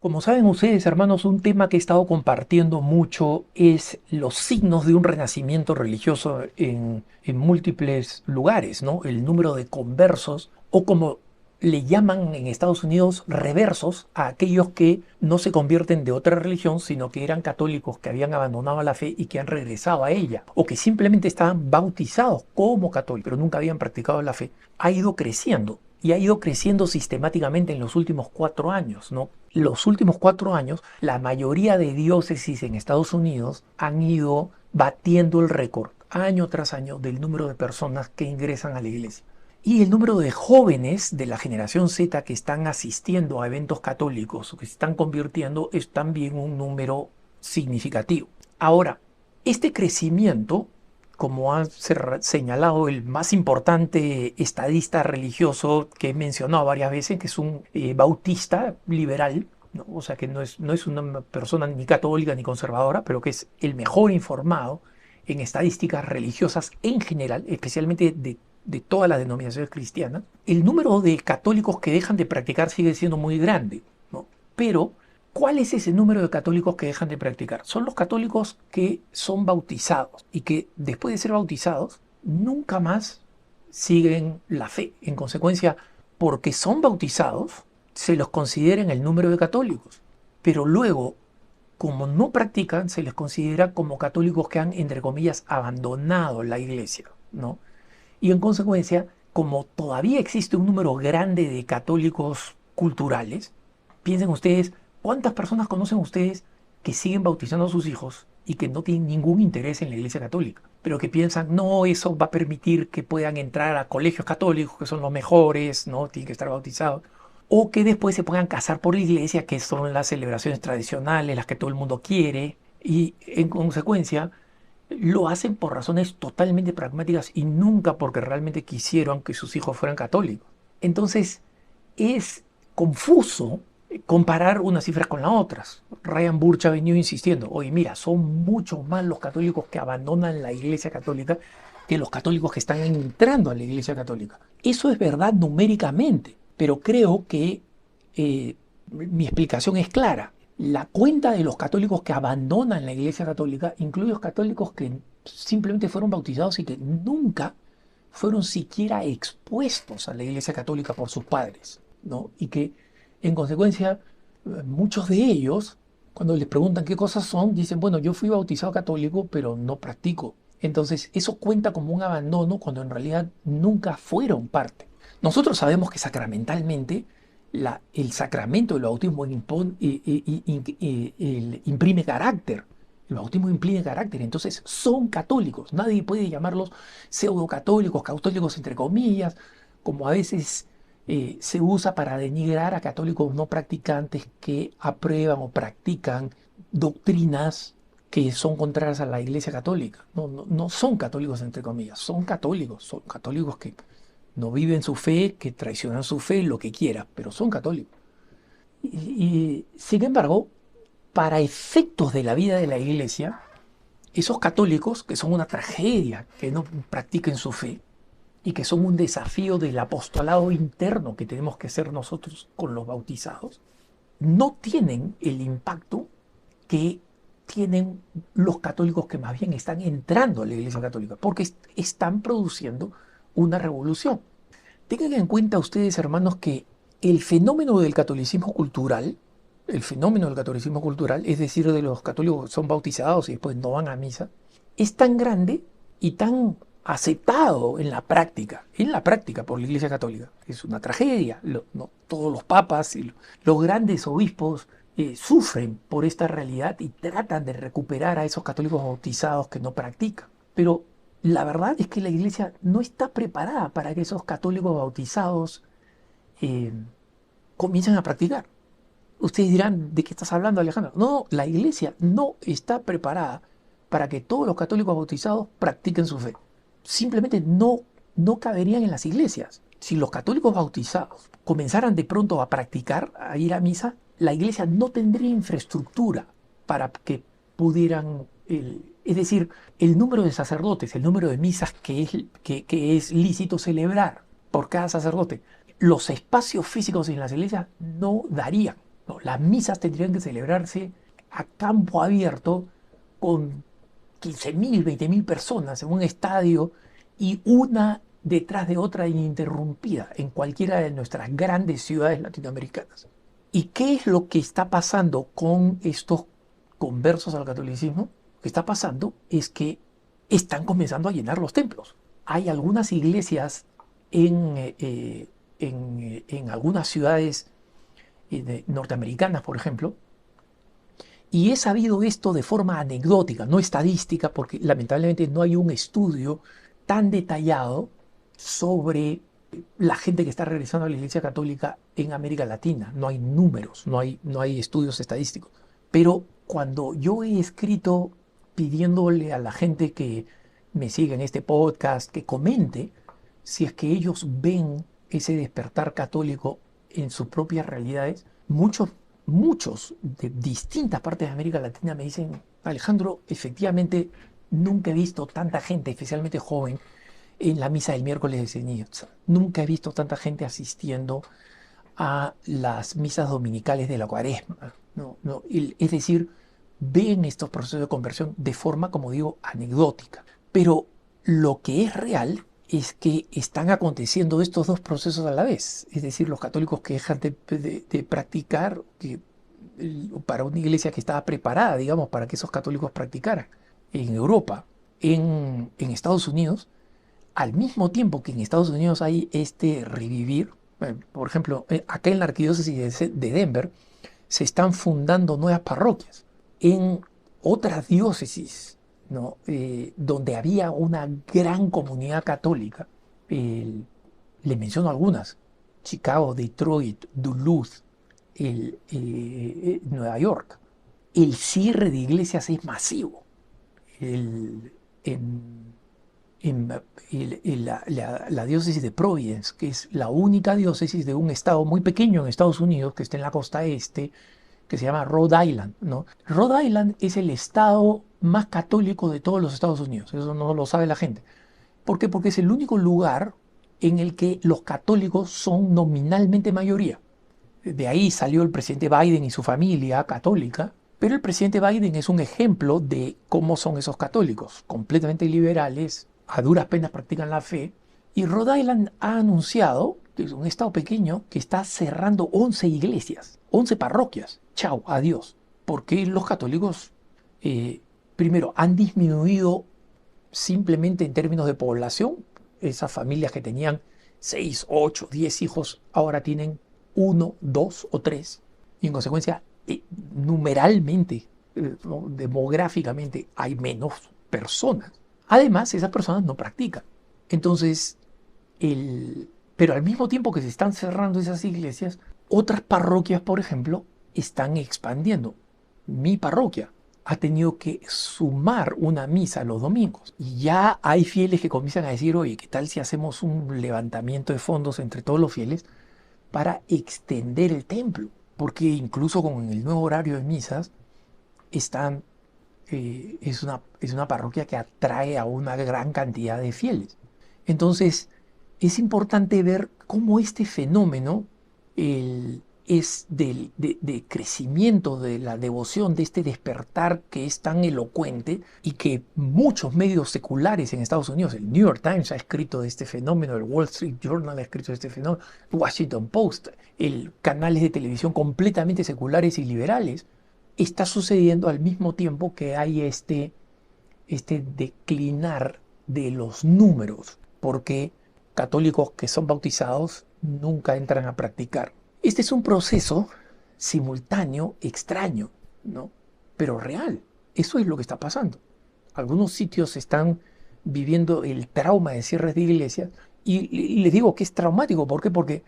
Como saben ustedes, hermanos, un tema que he estado compartiendo mucho es los signos de un renacimiento religioso en múltiples lugares, ¿no? El número de conversos, o como le llaman en Estados Unidos, reversos, a aquellos que no se convierten de otra religión, sino que eran católicos que habían abandonado la fe y que han regresado a ella, o que simplemente estaban bautizados como católicos, pero nunca habían practicado la fe. Ha ido creciendo y ha ido creciendo sistemáticamente en los últimos 4 años, ¿no? Los últimos 4 años, la mayoría de diócesis en Estados Unidos han ido batiendo el récord año tras año del número de personas que ingresan a la iglesia. Y el número de jóvenes de la generación Z que están asistiendo a eventos católicos o que se están convirtiendo es también un número significativo. Ahora, este crecimiento, como ha señalado el más importante estadista religioso que he mencionado varias veces, que es un bautista liberal, ¿no? O sea que no es una persona ni católica ni conservadora, pero que es el mejor informado en estadísticas religiosas en general, especialmente de todas las denominaciones cristianas. El número de católicos que dejan de practicar sigue siendo muy grande, ¿no? Pero ¿cuál es ese número de católicos que dejan de practicar? Son los católicos que son bautizados y que después de ser bautizados nunca más siguen la fe. En consecuencia, porque son bautizados, se los considera en el número de católicos. Pero luego, como no practican, se les considera como católicos que han, entre comillas, abandonado la iglesia, ¿no? Y en consecuencia, como todavía existe un número grande de católicos culturales, piensen ustedes, ¿cuántas personas conocen ustedes que siguen bautizando a sus hijos y que no tienen ningún interés en la iglesia católica? Pero que piensan, no, eso va a permitir que puedan entrar a colegios católicos, que son los mejores, no tienen que estar bautizados. O que después se puedan casar por la iglesia, que son las celebraciones tradicionales, las que todo el mundo quiere. Y en consecuencia, lo hacen por razones totalmente pragmáticas y nunca porque realmente quisieron que sus hijos fueran católicos. Entonces, es confuso comparar unas cifras con las otras. Ryan Burch ha venido insistiendo, oye, mira, son mucho más los católicos que abandonan la iglesia católica que los católicos que están entrando a la iglesia católica. Eso es verdad numéricamente, pero creo que mi explicación es clara. La cuenta de los católicos que abandonan la iglesia católica incluye los católicos que simplemente fueron bautizados y que nunca fueron siquiera expuestos a la iglesia católica por sus padres, ¿no? Y que en consecuencia muchos de ellos, cuando les preguntan qué cosas son, dicen, bueno, yo fui bautizado católico, pero no practico. Entonces eso cuenta como un abandono cuando en realidad nunca fueron parte. Nosotros sabemos que sacramentalmente el sacramento del bautismo imprime carácter. El bautismo imprime carácter, entonces son católicos. Nadie puede llamarlos pseudo-católicos, católicos entre comillas, como a veces se usa para denigrar a católicos no practicantes que aprueban o practican doctrinas que son contrarias a la Iglesia Católica. No son católicos entre comillas, son católicos que no viven su fe, que traicionan su fe, lo que quiera, pero son católicos. Sin embargo, para efectos de la vida de la iglesia, esos católicos, que son una tragedia que no practiquen su fe y que son un desafío del apostolado interno que tenemos que hacer nosotros con los bautizados, no tienen el impacto que tienen los católicos que más bien están entrando a la iglesia católica, porque están produciendo una revolución. Tengan en cuenta ustedes, hermanos, que el fenómeno del catolicismo cultural, es decir, de los católicos que son bautizados y después no van a misa, es tan grande y tan aceptado en la práctica por la Iglesia Católica. Es una tragedia. No, todos los papas y los grandes obispos sufren por esta realidad y tratan de recuperar a esos católicos bautizados que no practican. Pero la verdad es que la iglesia no está preparada para que esos católicos bautizados eh, comiencen a practicar. Ustedes dirán, ¿de qué estás hablando, Alejandro? No, la iglesia no está preparada para que todos los católicos bautizados practiquen su fe. Simplemente no caberían en las iglesias. Si los católicos bautizados comenzaran de pronto a practicar, a ir a misa, la iglesia no tendría infraestructura para que pudieran, es decir, el número de sacerdotes, el número de misas que es lícito celebrar por cada sacerdote, los espacios físicos en las iglesias no darían. No, las misas tendrían que celebrarse a campo abierto con 15.000, 20.000 personas en un estadio y una detrás de otra ininterrumpida en cualquiera de nuestras grandes ciudades latinoamericanas. ¿Y qué es lo que está pasando con estos conversos al catolicismo? Lo que está pasando es que están comenzando a llenar los templos. Hay algunas iglesias en algunas ciudades norteamericanas, por ejemplo, y he sabido esto de forma anecdótica, no estadística, porque lamentablemente no hay un estudio tan detallado sobre la gente que está regresando a la Iglesia Católica en América Latina. No hay números, no hay estudios estadísticos. Pero cuando yo he escrito pidiéndole a la gente que me siga en este podcast, que comente si es que ellos ven ese despertar católico en sus propias realidades, muchos de distintas partes de América Latina me dicen, Alejandro, efectivamente nunca he visto tanta gente, especialmente joven, en la misa del miércoles de ceniza. Nunca he visto tanta gente asistiendo a las misas dominicales de la cuaresma. No, no, es decir, ven estos procesos de conversión de forma, como digo, anecdótica. Pero lo que es real es que están aconteciendo estos dos procesos a la vez. Es decir, los católicos que dejan de practicar, para una iglesia que estaba preparada, digamos, para que esos católicos practicaran en Europa, en Estados Unidos, al mismo tiempo que en Estados Unidos hay este revivir. Por ejemplo, acá en la arquidiócesis de Denver se están fundando nuevas parroquias. En otras diócesis, ¿no? Donde había una gran comunidad católica, le menciono algunas: Chicago, Detroit, Duluth, Nueva York. El cierre de iglesias es masivo. El, en, la diócesis de Providence, que es la única diócesis de un estado muy pequeño en Estados Unidos, que está en la costa este, que se llama Rhode Island, ¿no? Rhode Island es el estado más católico de todos los Estados Unidos, eso no lo sabe la gente. ¿Por qué? Porque es el único lugar en el que los católicos son nominalmente mayoría. De ahí salió el presidente Biden y su familia católica, pero el presidente Biden es un ejemplo de cómo son esos católicos, completamente liberales, a duras penas practican la fe. Y Rhode Island ha anunciado, que es un estado pequeño, que está cerrando 11 iglesias, 11 parroquias. Chao, adiós. Porque los católicos, primero, han disminuido simplemente en términos de población. Esas familias que tenían 6, 8, 10 hijos ahora tienen 1, 2 o 3. Y en consecuencia, numeralmente, ¿no? Demográficamente, hay menos personas. Además, esas personas no practican. Entonces, pero al mismo tiempo que se están cerrando esas iglesias, otras parroquias, por ejemplo, están expandiendo. Mi parroquia ha tenido que sumar una misa los domingos. Y ya hay fieles que comienzan a decir, oye, ¿qué tal si hacemos un levantamiento de fondos entre todos los fieles para extender el templo? Porque incluso con el nuevo horario de misas, están, es una parroquia que atrae a una gran cantidad de fieles. Entonces, es importante ver cómo este fenómeno es de crecimiento de la devoción, de este despertar que es tan elocuente y que muchos medios seculares en Estados Unidos, el New York Times ha escrito de este fenómeno, el Wall Street Journal ha escrito de este fenómeno, el Washington Post, canales de televisión completamente seculares y liberales. Está sucediendo al mismo tiempo que hay este declinar de los números, porque católicos que son bautizados nunca entran a practicar. Este es un proceso simultáneo, extraño, ¿no? Pero real. Eso es lo que está pasando. Algunos sitios están viviendo el trauma de cierres de iglesias y les digo que es traumático. ¿Por qué? Porque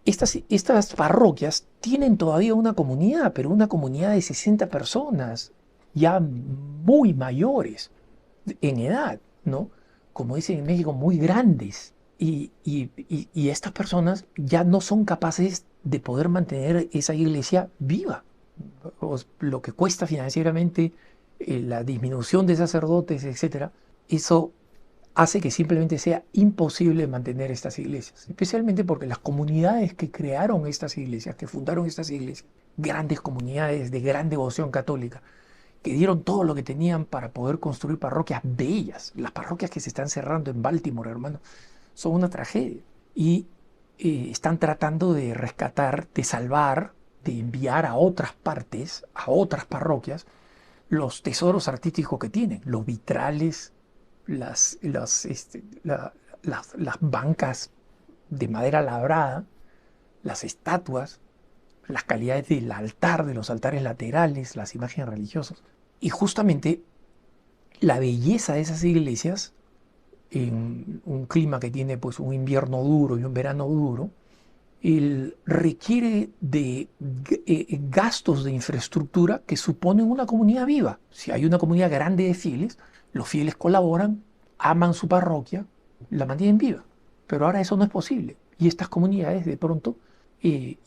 estas parroquias tienen todavía una comunidad, pero una comunidad de 60 personas, ya muy mayores en edad, ¿no? Como dicen en México, muy grandes. Y estas personas ya no son capaces de poder mantener esa iglesia viva. Lo que cuesta financieramente, la disminución de sacerdotes, etcétera, eso hace que simplemente sea imposible mantener estas iglesias, especialmente porque las comunidades que crearon estas iglesias, que fundaron estas iglesias, grandes comunidades de gran devoción católica, que dieron todo lo que tenían para poder construir parroquias bellas. Las parroquias que se están cerrando en Baltimore, hermano, son una tragedia. Y están tratando de rescatar, de salvar, de enviar a otras partes, a otras parroquias, los tesoros artísticos que tienen, los vitrales, las bancas de madera labrada, las estatuas, las calidades del altar, de los altares laterales, las imágenes religiosas. Y justamente la belleza de esas iglesias, en un clima que tiene pues un invierno duro y un verano duro, requiere de gastos de infraestructura que suponen una comunidad viva. Si hay una comunidad grande de fieles, los fieles colaboran, aman su parroquia, la mantienen viva. Pero ahora eso no es posible. Y estas comunidades de pronto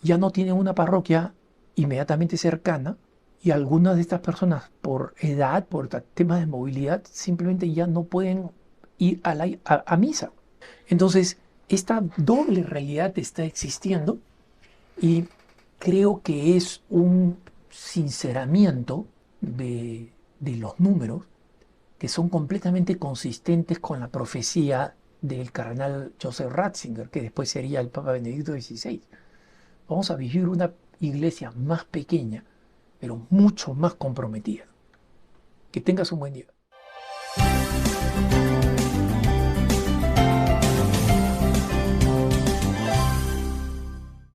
ya no tienen una parroquia inmediatamente cercana y algunas de estas personas por edad, por temas de movilidad, simplemente ya no pueden ir a misa. Entonces, esta doble realidad está existiendo y creo que es un sinceramiento de los números que son completamente consistentes con la profecía del cardenal Joseph Ratzinger, que después sería el Papa Benedicto XVI. Vamos a vivir una iglesia más pequeña, pero mucho más comprometida. Que tengas un buen día.